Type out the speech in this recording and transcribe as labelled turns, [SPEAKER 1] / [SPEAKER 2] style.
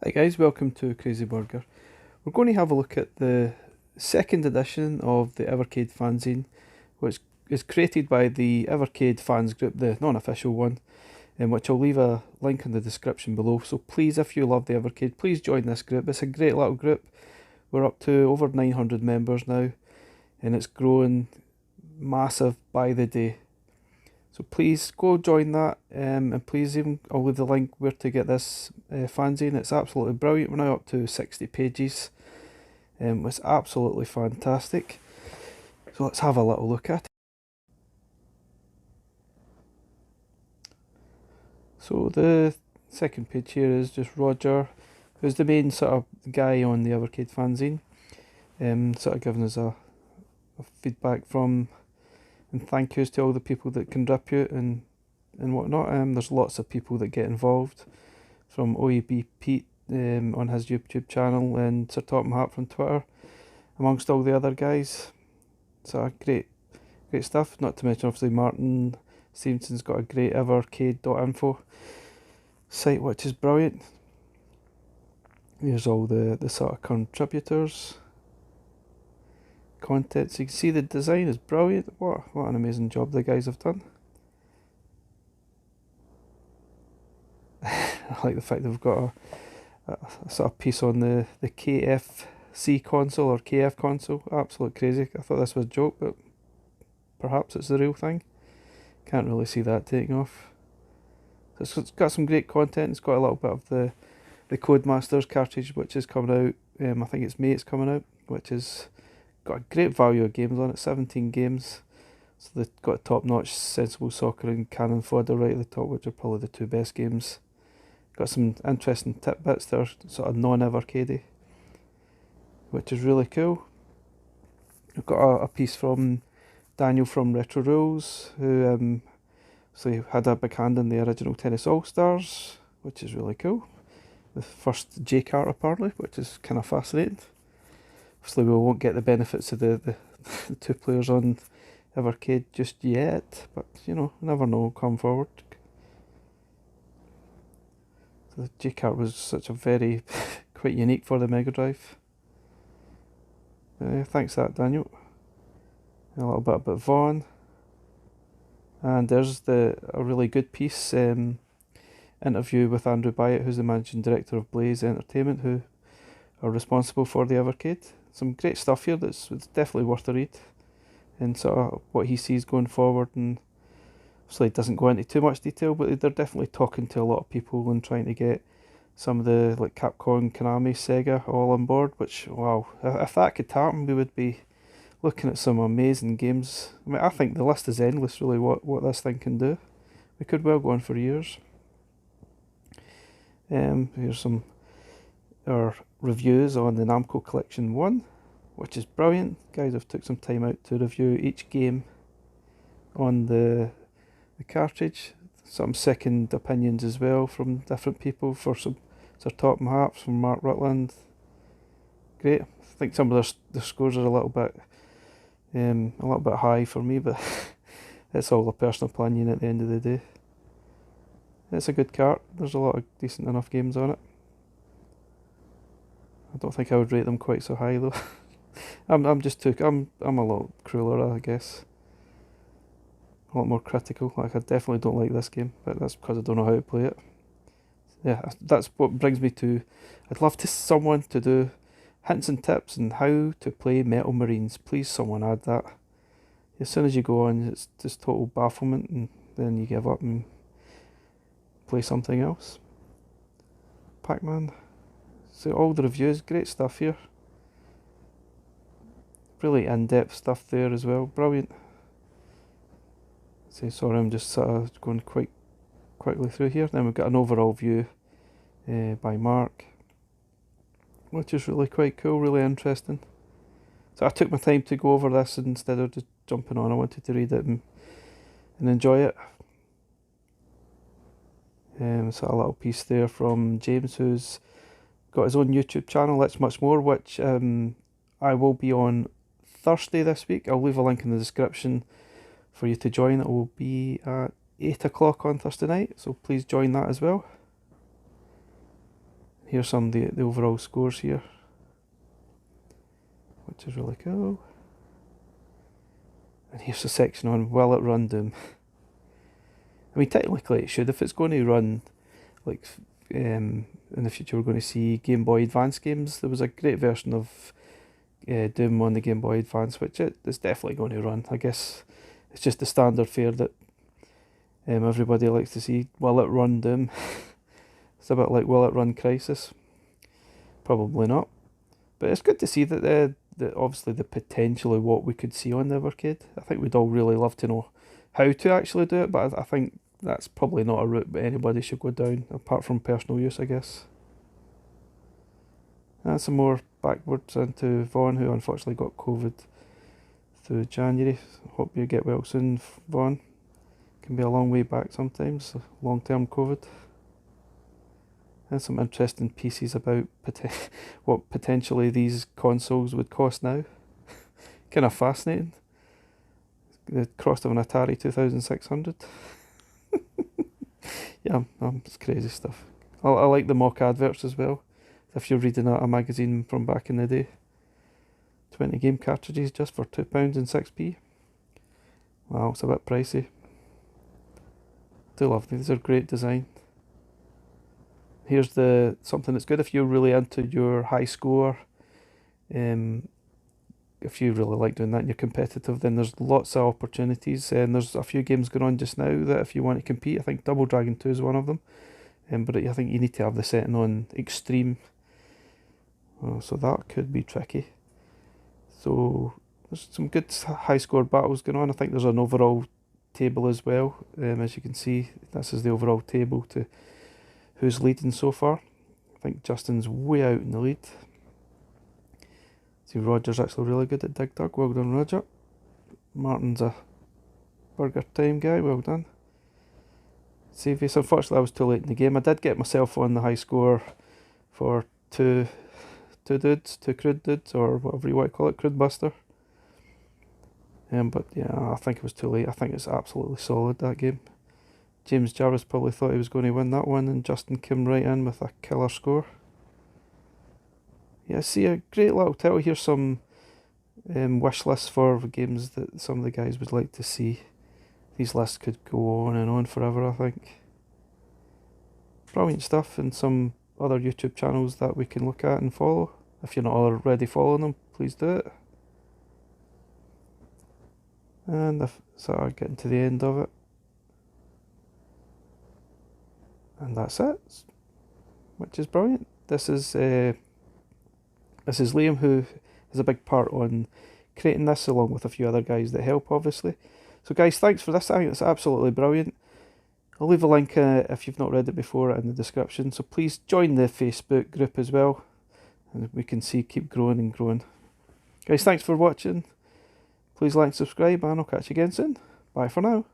[SPEAKER 1] Hi guys, welcome to Crazy Burger. We're going to have a look at the second edition of the Evercade Fanzine, which is created by the Evercade fans group, the non-official one, in which I'll leave a link in the description below. So please, if you love the Evercade, please join this group. It's a great little group. We're up to over 900 members now, and it's growing massive by the day. So please go join that, and please I'll leave the link where to get this fanzine. It's absolutely brilliant. We're now up to 60 pages. It's absolutely fantastic. So let's have a little look at it. So the second page here is just Roger, who's the main sort of guy on the Evercade fanzine, sort of giving us a feedback from and thank yous to all the people that contribute and whatnot. There's lots of people that get involved, from OEB Pete on his YouTube channel and Sir Topham Hatt from Twitter, amongst all the other guys. So great stuff. Not to mention obviously Martin Stevenson's got a great Evercade.info site which is brilliant. Here's all the sort of contributors. Content, so you can see the design is brilliant. What an amazing job the guys have done. I like the fact they've got a sort of piece on the KFC console or KF console. Absolute crazy. I thought this was a joke, but perhaps it's the real thing. Can't really see that taking off. So it's got some great content. It's got a little bit of the Codemasters cartridge, which is coming out. I think it's May it's coming out, which is got a great value of games on it, 17 games. So they've got top-notch Sensible Soccer and Cannon Fodder right at the top, which are probably the two best games. Got some interesting tidbits that are sort of non-Evercade, which is really cool. We've got a piece from Daniel from Retro Rules, who so he had a big hand in the original Tennis All-Stars, which is really cool. The first J-Cart apparently, which is kind of fascinating. Obviously we won't get the benefits of the two players on Evercade just yet, but you know, never know, come forward. So the J-Cart was such a very, quite unique for the Mega Drive. Thanks for that, Daniel. A little bit about Vaughn. And there's a really good piece, interview with Andrew Byatt, who's the managing director of Blaze Entertainment, who are responsible for the Evercade. Some great stuff here it's definitely worth a read, and sort of what he sees going forward. And obviously it doesn't go into too much detail, but they're definitely talking to a lot of people and trying to get some of the like Capcom, Konami, Sega all on board, which, wow, if that could happen, we would be looking at some amazing games. I mean, I think the list is endless really, what this thing can do. We could well go on for years. Here's some our reviews on the Namco Collection 1, which is brilliant. Guys have took some time out to review each game on the cartridge. Some second opinions as well from different people, for some Sir Topham Hatt, from Mark Rutland. Great. I think some of their scores are a little bit high for me, but it's all a personal opinion at the end of the day. It's a good cart. There's a lot of decent enough games on it. I don't think I would rate them quite so high though. I'm a lot crueler, I guess. A lot more critical. Like, I definitely don't like this game, but that's because I don't know how to play it. Yeah, that's what brings me to, I'd love someone to do hints and tips on how to play Metal Marines. Please, someone add that. As soon as you go on, it's just total bafflement, and then you give up and play something else. Pac-Man. So all the reviews, great stuff here. Really in-depth stuff there as well, brilliant. So sorry, I'm just sort of going quite quickly through here. Then we've got an overall view by Mark, which is really quite cool, really interesting. So I took my time to go over this instead of just jumping on. I wanted to read it and enjoy it. So a little piece there from James, who's got his own YouTube channel, It's Much More, which I will be on Thursday this week. I'll leave a link in the description for you to join. It will be at 8 o'clock on Thursday night, so please join that as well. here's some of the overall scores here, which is really cool. And here's a section on will it run Doom. I mean, technically it should. If it's going to run, like, in the future we're going to see Game Boy Advance games. There was a great version of Doom on the Game Boy Advance, which it's definitely going to run. I guess it's just the standard fare that everybody likes to see. Will it run Doom? It's a bit like, will it run Crisis? Probably not. But it's good to see that obviously the potential of what we could see on the Evercade. I think we'd all really love to know how to actually do it, but I think that's probably not a route that anybody should go down, apart from personal use, I guess. And some more backwards into Vaughn, who unfortunately got COVID through January. Hope you get well soon, Vaughn. Can be a long way back sometimes, long-term COVID. And some interesting pieces about what potentially these consoles would cost now. Kind of fascinating. The cost of an Atari 2600. Yeah, it's crazy stuff. I like the mock adverts as well. If you're reading a magazine from back in the day. 20 game cartridges just for £2 and 6p. Wow, it's a bit pricey. Do love these, are great design. Here's something that's good if you're really into your high score. If you really like doing that and you're competitive, then there's lots of opportunities, and there's a few games going on just now that if you want to compete, I think Double Dragon 2 is one of them, but I think you need to have the setting on extreme, so that could be tricky. So there's some good high score battles going on. I think there's an overall table as well, as you can see. This is the overall table to who's leading so far. I think Justin's way out in the lead. See, Roger's actually really good at Dig Dug. Well done, Roger. Martin's a Burger Time guy. Well done. Savius, unfortunately I was too late in the game. I did get myself on the high score for two crude dudes, or whatever you want to call it, Crude Buster. But yeah, I think it was too late. I think it's absolutely solid, that game. James Jarvis probably thought he was going to win that one, and Justin came right in with a killer score. Yeah, see, a great little title. Here's some wish lists for games that some of the guys would like to see. These lists could go on and on forever, I think. Brilliant stuff, and some other YouTube channels that we can look at and follow. If you're not already following them, please do it. And so getting to the end of it. And that's it, which is brilliant. This is Liam, who has a big part on creating this, along with a few other guys that help, obviously. So guys, thanks for this. I think it's absolutely brilliant. I'll leave a link if you've not read it before in the description. So please join the Facebook group as well, and we can keep growing and growing. Guys, thanks for watching. Please like and subscribe, and I'll catch you again soon. Bye for now.